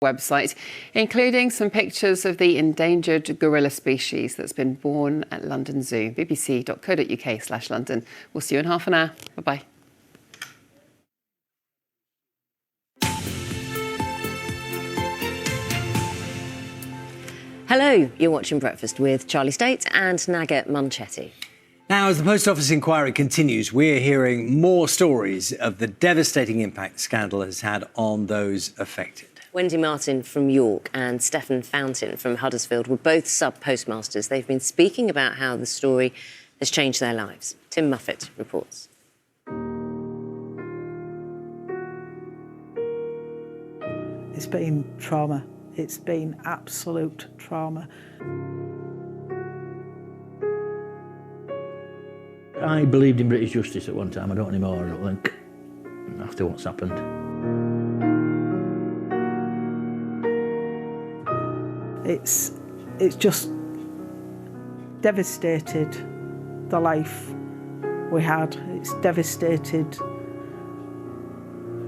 website, including some pictures of the endangered gorilla species that's been born at London Zoo. bbc.co.uk/London. We'll see you in half an hour. Bye-bye. Hello, you're watching Breakfast with Charlie States and Naga Munchetti. Now, as the Post Office inquiry continues, we're hearing more stories of the devastating impact the scandal has had on those affected. Wendy Martin from York and Stephen Fountain from Huddersfield were both sub-postmasters. They've been speaking about how the story has changed their lives. Tim Muffet reports. It's been trauma. It's been absolute trauma. I believed in British justice at one time. I don't anymore, I don't think, after what's happened. It's just devastated the life we had. It's devastated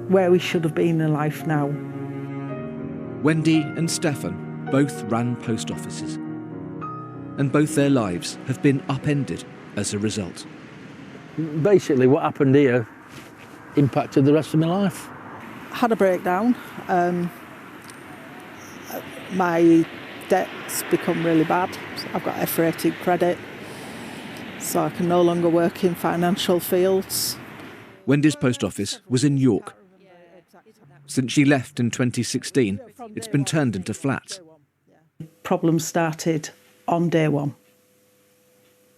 where we should have been in life now. Wendy and Stefan both ran post offices, and both their lives have been upended as a result. Basically, what happened here impacted the rest of my life. I had a breakdown. My debt's become really bad. I've got F-rated credit, so I can no longer work in financial fields. Wendy's post office was in York. Since she left in 2016, it's been turned into flats. Problems started on day one,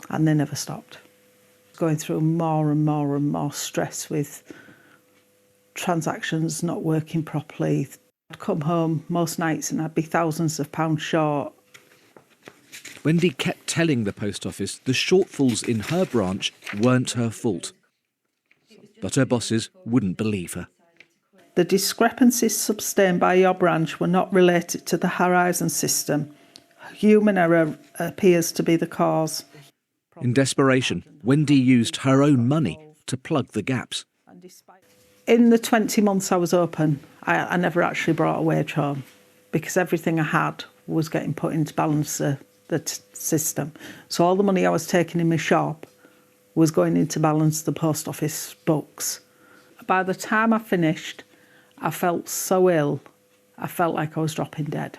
and they never stopped. Going through more and more and more stress with transactions not working properly. I'd come home most nights and I'd be thousands of pounds short. Wendy kept telling the post office the shortfalls in her branch weren't her fault. But her bosses wouldn't believe her. The discrepancies sustained by your branch were not related to the Horizon system. Human error appears to be the cause. In desperation, Wendy used her own money to plug the gaps. In the 20 months I was open, I never actually brought a wage home because everything I had was getting put into balance the system. So all the money I was taking in my shop was going into balance the post office books. By the time I finished, I felt so ill, I felt like I was dropping dead.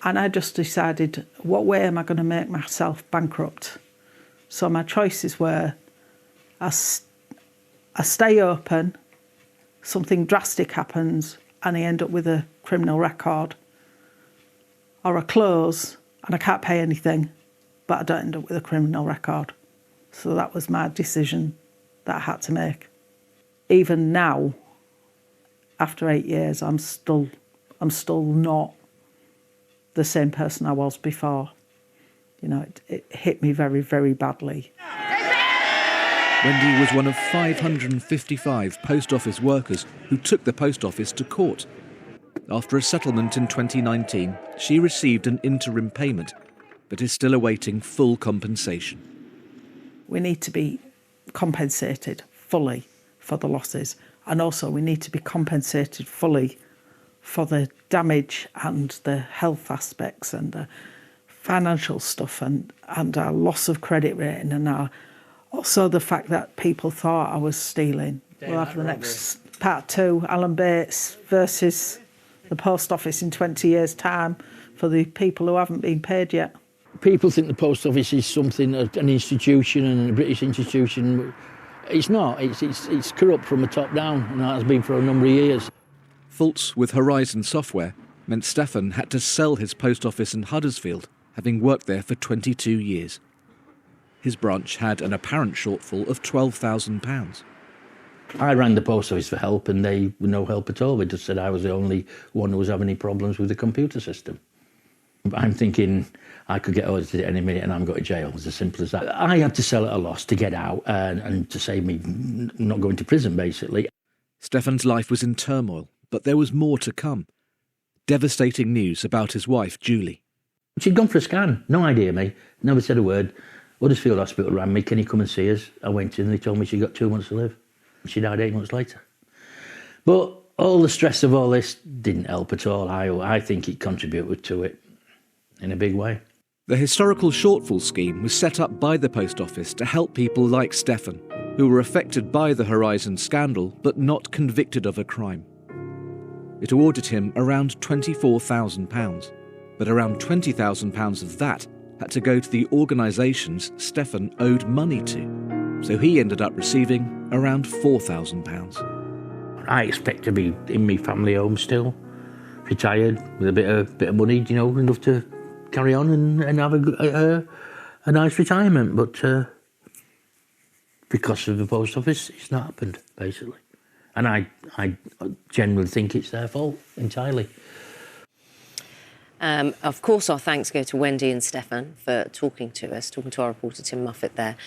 And I just decided, what way am I going to make myself bankrupt? So my choices were, I stay open, something drastic happens, and I end up with a criminal record. Or I close, and I can't pay anything, but I don't end up with a criminal record. So that was my decision that I had to make. Even now, after 8 years, I'm still not the same person I was before. You know, it hit me very, very badly. Wendy was one of 555 post office workers who took the post office to court. After a settlement in 2019, she received an interim payment, but is still awaiting full compensation. We need to be compensated fully for the losses, and also we need to be compensated fully for the damage and the health aspects and the financial stuff and our loss of credit rating and also the fact that people thought I was stealing. We'll have the next part 2, Alan Bates versus the post office in 20 years' time for the people who haven't been paid yet. People think the post office is something, an institution and a British institution. It's not. It's corrupt from the top down, and that has been for a number of years. Faults with Horizon software meant Stefan had to sell his post office in Huddersfield, having worked there for 22 years. His branch had an apparent shortfall of £12,000. I rang the post office for help, and they were no help at all. They just said I was the only one who was having any problems with the computer system. I'm thinking I could get audited at any minute and I'm going to jail. It's as simple as that. I had to sell at a loss to get out and to save me not going to prison, basically. Stefan's life was in turmoil, but there was more to come. Devastating news about his wife, Julie. She'd gone for a scan, no idea me, never said a word. Huddersfield Hospital rang me, can you come and see us? I went in and they told me she got 2 months to live. She died 8 months later. But All the stress of all this didn't help at all. I think it contributed to it in a big way. The historical shortfall scheme was set up by the Post Office to help people like Stefan, who were affected by the Horizon scandal but not convicted of a crime. It awarded him around £24,000, but around £20,000 of that had to go to the organisations Stefan owed money to, so he ended up receiving around £4,000. I expect to be in my family home still, retired with a bit of money, you know, enough to carry on and have a nice retirement. But because of the Post Office, it's not happened, basically. And I generally think it's their fault entirely. Of course, our thanks go to Wendy and Stefan for talking to us, talking to our reporter Tim Muffet there.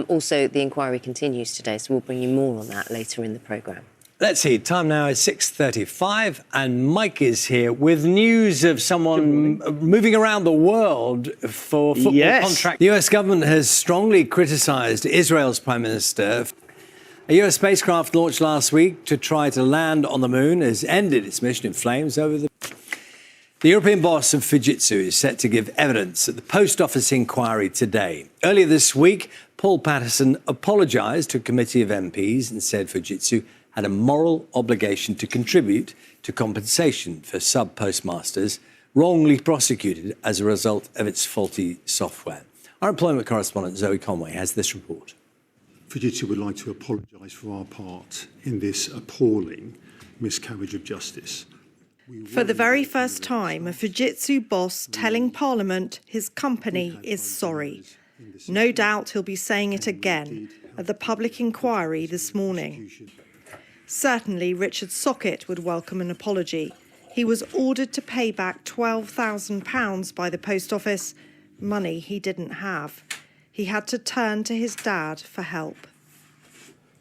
Also, the inquiry continues today, so we'll bring you more on that later in the programme. Let's see, time now is 6:35 and Mike is here with news of someone moving around the world for football contract. The US government has strongly criticised Israel's Prime Minister. A US spacecraft launched last week to try to land on the moon has ended its mission in flames over the... The European boss of Fujitsu is set to give evidence at the Post Office inquiry today. Earlier this week, Paul Patterson apologised to a committee of MPs and said Fujitsu had a moral obligation to contribute to compensation for sub-postmasters wrongly prosecuted as a result of its faulty software. Our employment correspondent Zoe Conway has this report. Fujitsu would like to apologise for our part in this appalling miscarriage of justice. For the very first time, a Fujitsu boss telling Parliament his company is sorry. No doubt he'll be saying it again at the public inquiry this morning. Certainly, Richard Socket would welcome an apology. He was ordered to pay back £12,000 by the Post Office, money he didn't have. He had to turn to his dad for help.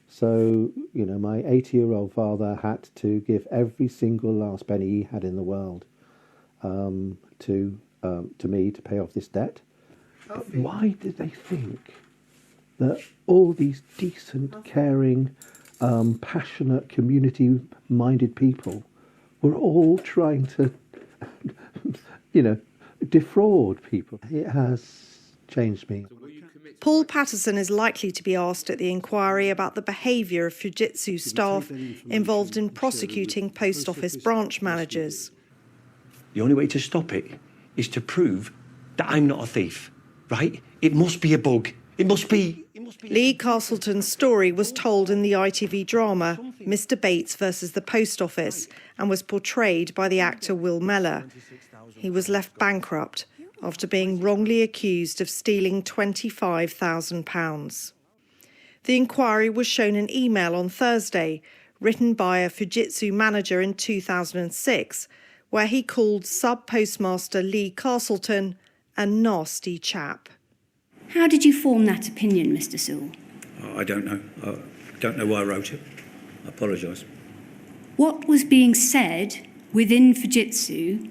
So, you know, my 80-year-old father had to give every single last penny he had in the world to me to pay off this debt. But why did they think that all these decent, caring, passionate, community-minded people were all trying to, you know, defraud people? It has changed me. Paul Patterson is likely to be asked at the inquiry about the behaviour of Fujitsu staff involved in prosecuting Post Office branch managers. The only way to stop it is to prove that I'm not a thief, right? It must be a bug. It must be... Lee Castleton's story was told in the ITV drama Mr Bates versus the Post Office and was portrayed by the actor Will Mellor. He was left bankrupt after being wrongly accused of stealing £25,000. The inquiry was shown an email on Thursday, written by a Fujitsu manager in 2006, where he called sub-postmaster Lee Castleton a nasty chap. How did you form that opinion, Mr Sewell? I don't know. I don't know why I wrote it. I apologise. What was being said within Fujitsu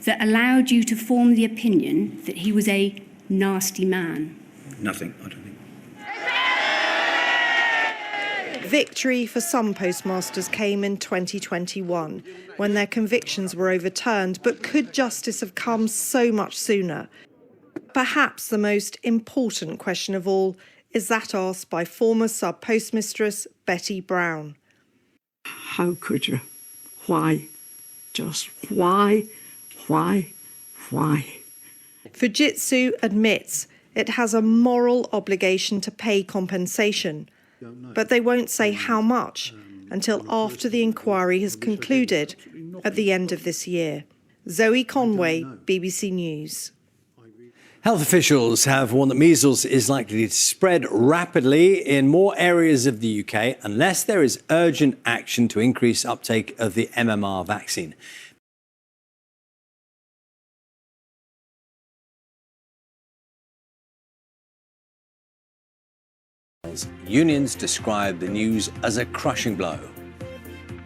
that allowed you to form the opinion that he was a nasty man? Nothing, I don't think. Victory for some postmasters came in 2021, when their convictions were overturned, but could justice have come so much sooner? Perhaps the most important question of all is that asked by former sub-postmistress Betty Brown. How could you? Why? Just why? Why? Fujitsu admits it has a moral obligation to pay compensation, but they won't say how much until after the inquiry has concluded at the end of this year. Zoe Conway, BBC News. Health officials have warned that measles is likely to spread rapidly in more areas of the UK unless there is urgent action to increase uptake of the MMR vaccine. Unions describe the news as a crushing blow.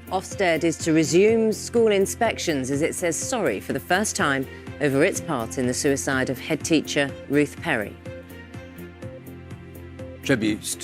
Ofsted is to resume school inspections as it says sorry for the first time over its part in the suicide of head teacher Ruth Perry. Tributes